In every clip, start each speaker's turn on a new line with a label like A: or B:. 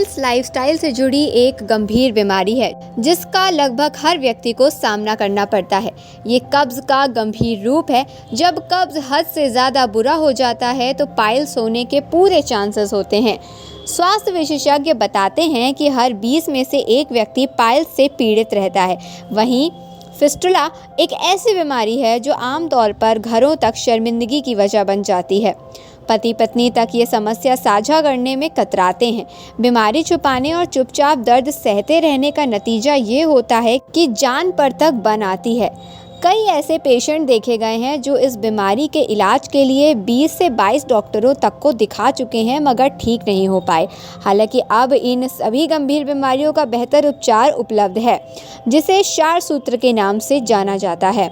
A: Piles lifestyle से जुड़ी एक गंभीर बीमारी है जिसका लगभग हर व्यक्ति को सामना करना पड़ता है। ये कब्ज का गंभीर रूप है। जब कब्ज हद से ज़्यादा बुरा हो जाता है तो पाइल्स होने के पूरे चांसेस होते हैं। स्वास्थ्य विशेषज्ञ बताते हैं कि हर 20 में से एक व्यक्ति पाइल्स से पीड़ित रहता है। वहीं फिस्टुला एक ऐसी बीमारी है जो आमतौर पर घरों तक शर्मिंदगी की वजह बन जाती है। पति पत्नी तक ये समस्या साझा करने में कतराते हैं। बीमारी छुपाने और चुपचाप दर्द सहते रहने का नतीजा ये होता है कि जान पर तक बन आती है। कई ऐसे पेशेंट देखे गए हैं जो इस बीमारी के इलाज के लिए 20 से 22 डॉक्टरों तक को दिखा चुके हैं मगर ठीक नहीं हो पाए। हालांकि अब इन सभी गंभीर बीमारियों का बेहतर उपचार उपलब्ध है जिसे क्षार सूत्र के नाम से जाना जाता है।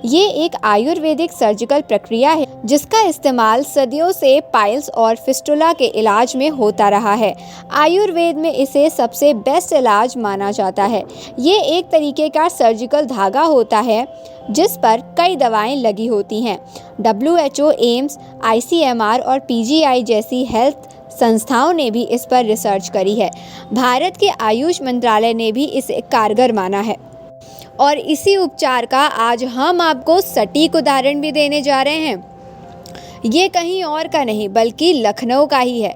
A: ये एक आयुर्वेदिक सर्जिकल प्रक्रिया है जिसका इस्तेमाल सदियों से पाइल्स और फिस्टुला के इलाज में होता रहा है। आयुर्वेद में इसे सबसे बेस्ट इलाज माना जाता है। ये एक तरीके का सर्जिकल धागा होता है जिस पर कई दवाएं लगी होती हैं। WHO, एम्स, ICMR और PGI जैसी हेल्थ संस्थाओं ने भी इस पर रिसर्च करी है। भारत के आयुष मंत्रालय ने भी इसे कारगर माना है और इसी उपचार का आज हम आपको सटीक उदाहरण भी देने जा रहे हैं। ये कहीं और का नहीं बल्कि लखनऊ का ही है।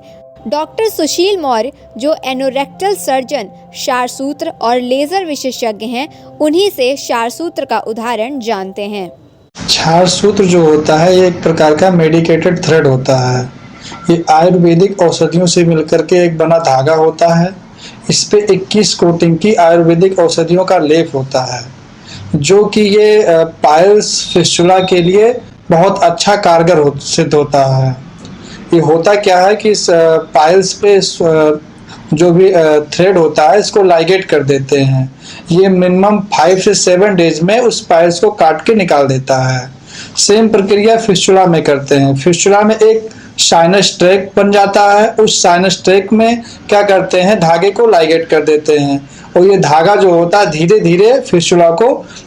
A: डॉक्टर सुशील मौर्य जो एनोरेक्टल सर्जन, क्षारसूत्र और लेजर विशेषज्ञ हैं, उन्हीं से क्षारसूत्र का उदाहरण जानते हैं।
B: क्षारसूत्र जो होता है ये एक प्रकार का मेडिकेटेड थ्रेड होता है। ये आयुर्वेदिक औषधियों से मिलकर के एक बना धागा होता है। इस पे 21 कोटिंग की आयुर्वेदिक औषधियों का लेप होता है जो कि ये पाइल्स फिस्टुला के लिए बहुत अच्छा कारगर सिद्ध होता है। ये होता क्या है कि इस पाइल्स पे जो भी थ्रेड होता है इसको लाइगेट कर देते हैं। ये मिनिमम 5 से 7 डेज में उस पाइल्स को काट के निकाल देता है। सेम प्रक्रिया फिस्टुला में करते हैं। फिस्टुला में एक साइनस ट्रैक बन जाता है। उस साइनस ट्रैक में क्या करते हैं, धागे को लाइगेट कर देते हैं और ये धागा जो होता है धीरे धीरे फिस्टुला को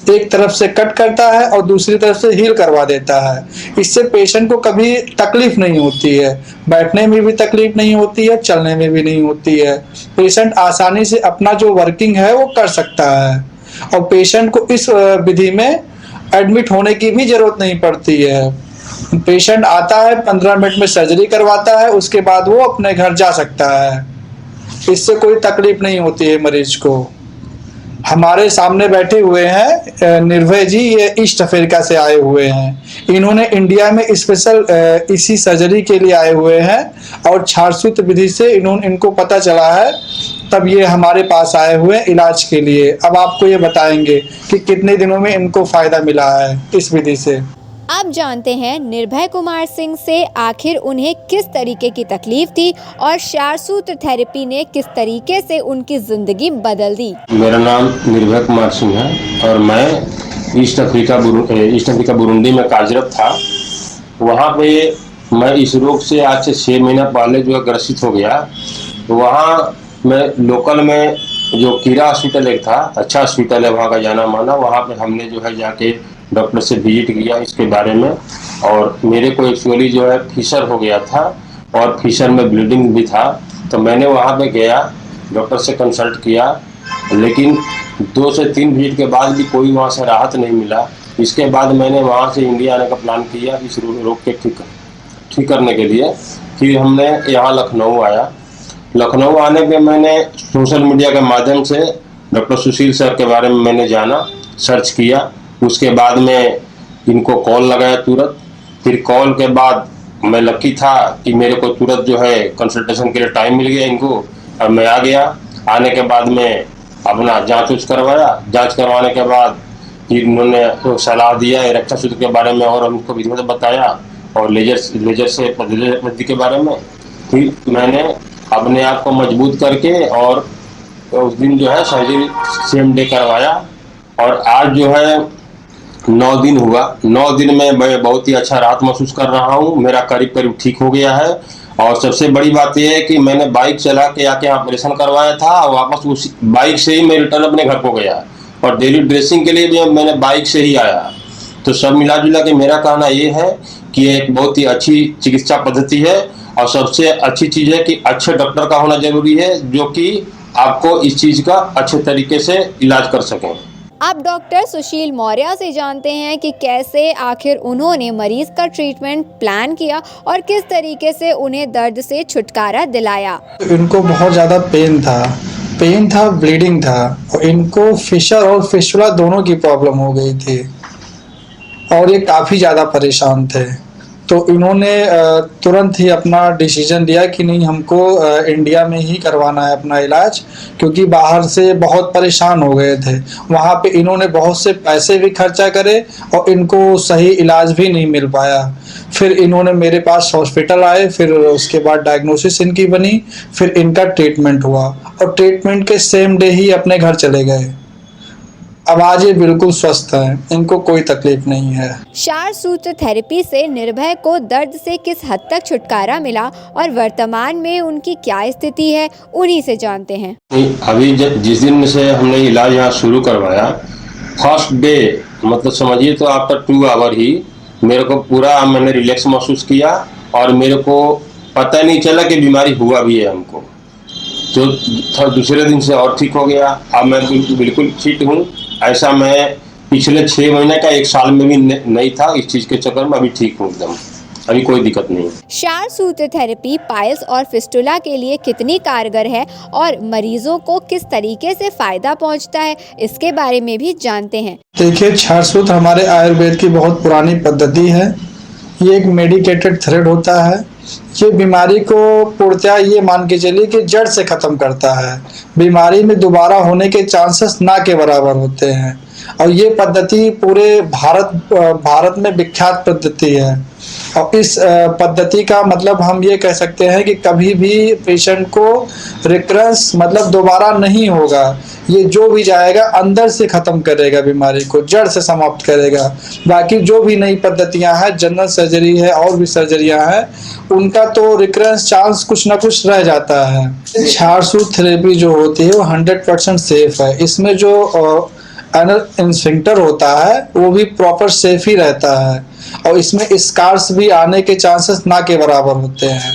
B: एक तरफ से कट करता है और दूसरी तरफ से हील करवा देता है। इससे पेशेंट को कभी तकलीफ नहीं होती है, बैठने में भी तकलीफ नहीं होती है, चलने में भी नहीं होती है। पेशेंट आसानी से अपना जो वर्किंग है वो कर सकता है और पेशेंट को इस विधि में एडमिट होने की भी जरूरत नहीं पड़ती है। पेशेंट आता है, 15 मिनट में सर्जरी करवाता है, उसके बाद वो अपने घर जा सकता है। इससे कोई तकलीफ नहीं होती है मरीज को। हमारे सामने बैठे हुए हैं निर्भय जी, ये ईस्ट अफ्रीका से आए हुए हैं। इन्होंने इंडिया में स्पेशल इसी सर्जरी के लिए आए हुए हैं और क्षारसूत्र विधि से इनको पता चला है, तब ये हमारे पास आए हुए हैं इलाज के लिए। अब आपको ये बताएंगे कि कितने दिनों में इनको फायदा मिला है इस विधि से।
A: अब जानते हैं निर्भय कुमार सिंह से आखिर उन्हें किस तरीके की तकलीफ थी और क्षारसूत्र थेरेपी ने किस तरीके से उनकी जिंदगी बदल दी।
C: मेरा नाम निर्भय कुमार सिंह है और मैं ईस्ट अफ्रीका बुरुंडी में कार्यरत था। वहाँ पे मैं इस रोग से आज से 6 महीना पहले जो है ग्रसित हो गया। तो वहाँ मैं लोकल में जो कीड़ा हॉस्पिटल एक था, अच्छा हॉस्पिटल है, वहाँ का जाना माना। वहाँ पे हमने जो है जाके डॉक्टर से विजिट किया इसके बारे में और मेरे को एक्चुअली जो है फिशर हो गया था और फिशर में ब्लीडिंग भी था। तो मैंने वहाँ पे गया, डॉक्टर से कंसल्ट किया, लेकिन 2 से 3 विजिट के बाद भी कोई वहाँ से राहत नहीं मिला। इसके बाद मैंने वहाँ से इंडिया आने का प्लान किया इस रोग के ठीक करने के लिए। फिर हमने यहाँ लखनऊ आया। लखनऊ आने पे मैंने सोशल मीडिया के माध्यम से डॉक्टर सुशील सर के बारे में मैंने जाना, सर्च किया। उसके बाद में इनको कॉल लगाया तुरंत। फिर कॉल के बाद मैं लकी था कि मेरे को तुरंत जो है कंसल्टेशन के लिए टाइम मिल गया इनको और मैं आ गया। आने के बाद में अपना जांच करवाया। जांच करवाने के बाद फिर इन्होंने सलाह दिया रक्षा सूत्र के बारे में और हमको विधिवत बताया और लेजर से पद्धति के बारे में। फिर मैंने अपने आप को मजबूत करके और उस दिन जो है सर्जरी सेम डे करवाया और आज जो है 9 दिन हुआ। 9 दिन में मैं बहुत ही अच्छा राहत महसूस कर रहा हूँ। मेरा करीब ठीक हो गया है और सबसे बड़ी बात यह है कि मैंने बाइक चला के आके ऑपरेशन करवाया था और वापस उस बाइक से ही मैं रिटर्न अपने घर को गया और डेली ड्रेसिंग के लिए भी मैंने बाइक से ही आया। तो सब मिला जुला के मेरा कहना ये है कि एक बहुत ही अच्छी चिकित्सा पद्धति है और सबसे अच्छी चीज़ है कि अच्छे डॉक्टर का होना जरूरी है, जो कि आपको इस चीज़ का अच्छे तरीके से इलाज कर सकें।
A: आप डॉक्टर सुशील मौर्य से जानते हैं कि कैसे आखिर उन्होंने मरीज का ट्रीटमेंट प्लान किया और किस तरीके से उन्हें दर्द से छुटकारा दिलाया।
B: इनको बहुत ज़्यादा पेन था, ब्लीडिंग था, और इनको फिशर और फिस्टुला दोनों की प्रॉब्लम हो गई थी और ये काफ़ी ज़्यादा परेशान थे। तो इन्होंने तुरंत ही अपना डिसीजन लिया कि नहीं, हमको इंडिया में ही करवाना है अपना इलाज, क्योंकि बाहर से बहुत परेशान हो गए थे। वहाँ पे इन्होंने बहुत से पैसे भी खर्चा करे और इनको सही इलाज भी नहीं मिल पाया। फिर इन्होंने मेरे पास हॉस्पिटल आए, फिर उसके बाद डायग्नोसिस इनकी बनी, फिर इनका ट्रीटमेंट हुआ और ट्रीटमेंट के सेम डे ही अपने घर चले गए। अब आज ये बिल्कुल स्वस्थ है, इनको कोई तकलीफ नहीं है।
A: क्षार सूत्र थेरेपी से निर्भय को दर्द से किस हद तक छुटकारा मिला और वर्तमान में उनकी क्या स्थिति है, उन्हीं से जानते हैं।
C: अभी जिस दिन से हमने इलाज यहाँ शुरू करवाया, फर्स्ट डे मतलब समझिए तो आफ्टर 2 आवर ही मेरे को पूरा मैंने रिलैक्स महसूस किया और मेरे को पता नहीं चला कि बीमारी हुआ भी है हमको। तो दूसरे दिन से और ठीक हो गया। अब मैं बिल्कुल फिट हूँ। ऐसा मैं पिछले 6 महीने का 1 साल में भी नहीं था इस चीज़ के चक्कर में। अभी ठीक हूँ एकदम, अभी कोई दिक्कत नहीं।
A: क्षार सूत्र थेरेपी पाइल्स और फिस्टुला के लिए कितनी कारगर है और मरीजों को किस तरीके से फायदा पहुंचता है, इसके बारे में भी जानते हैं।
B: देखिए, क्षार सूत्र हमारे आयुर्वेद की बहुत पुरानी पद्धति है। ये एक मेडिकेटेड थ्रेड होता है। ये बीमारी को पूर्णतः ये मान के चलिए कि जड़ से खत्म करता है। बीमारी में दोबारा होने के चांसेस ना के बराबर होते हैं और ये पद्धति पूरे भारत में विख्यात पद्धति है। और इस पद्धति का मतलब हम ये कह सकते हैं कि कभी भी पेशेंट को रिकरेंस मतलब दोबारा नहीं होगा। ये जो भी जाएगा अंदर से ख़त्म करेगा, बीमारी को जड़ से समाप्त करेगा। बाकी जो भी नई पद्धतियां हैं, जनरल सर्जरी है और भी सर्जरियां हैं, उनका तो रिकरेंस चांस कुछ ना कुछ रह जाता है। क्षार सूत्र थेरेपी जो होती है वो 100% सेफ है। इसमें जो एनल इंस्फिंक्टर होता है वो भी प्रॉपर सेफ ही रहता है और इसमें स्कार्स भी आने के चांसेस ना के बराबर होते हैं।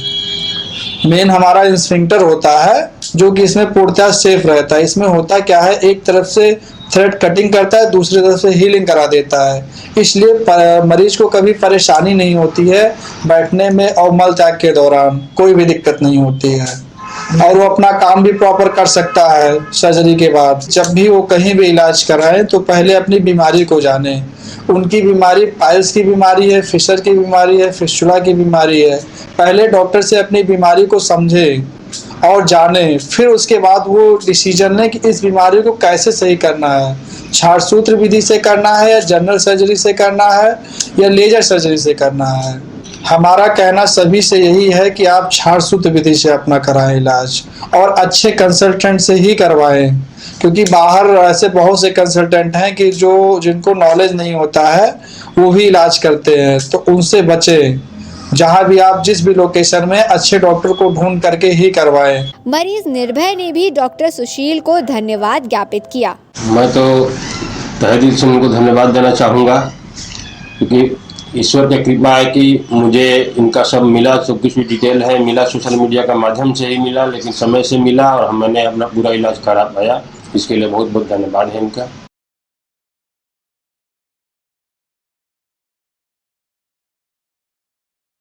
B: मेन हमारा इंस्फिंक्टर होता है जो कि इसमें पूर्णतः सेफ रहता है। इसमें होता क्या है, एक तरफ से थ्रेड कटिंग करता है, दूसरी तरफ से हीलिंग करा देता है। इसलिए मरीज को कभी परेशानी नहीं होती है बैठने में और मल त्याग के दौरान कोई भी दिक्कत नहीं होती है और वो अपना काम भी प्रॉपर कर सकता है। सर्जरी के बाद जब भी वो कहीं भी इलाज कराएं तो पहले अपनी बीमारी को जाने। उनकी बीमारी पाइल्स की बीमारी है, फिशर की बीमारी है, फिस्टुला की बीमारी है। पहले डॉक्टर से अपनी बीमारी को समझे और जाने, फिर उसके बाद वो डिसीजन लें कि इस बीमारी को कैसे सही करना है। क्षार सूत्र विधि से करना है या जनरल सर्जरी से करना है या लेजर सर्जरी से करना है। हमारा कहना सभी से यही है कि आप क्षार सूत्र विधि से अपना कराएं इलाज और अच्छे कंसल्टेंट से ही करवाएं, क्योंकि बाहर ऐसे बहुत से कंसल्टेंट हैं कि जिनको नॉलेज नहीं होता है वो भी इलाज करते हैं, तो उनसे बचें। जहां भी आप जिस भी लोकेशन में अच्छे डॉक्टर को ढूंढ करके ही करवाएं।
A: मरीज निर्भय ने भी डॉक्टर सुशील को धन्यवाद ज्ञापित किया।
C: मैं तो तहे दिल से उनको धन्यवाद देना चाहूँगा, क्योंकि ईश्वर की कृपा है कि मुझे इनका सब मिला, सब कुछ भी डिटेल है मिला, सोशल मीडिया का माध्यम से ही मिला, लेकिन समय से मिला और मैंने अपना पूरा इलाज करा पाया। इसके लिए बहुत बहुत धन्यवाद है इनका।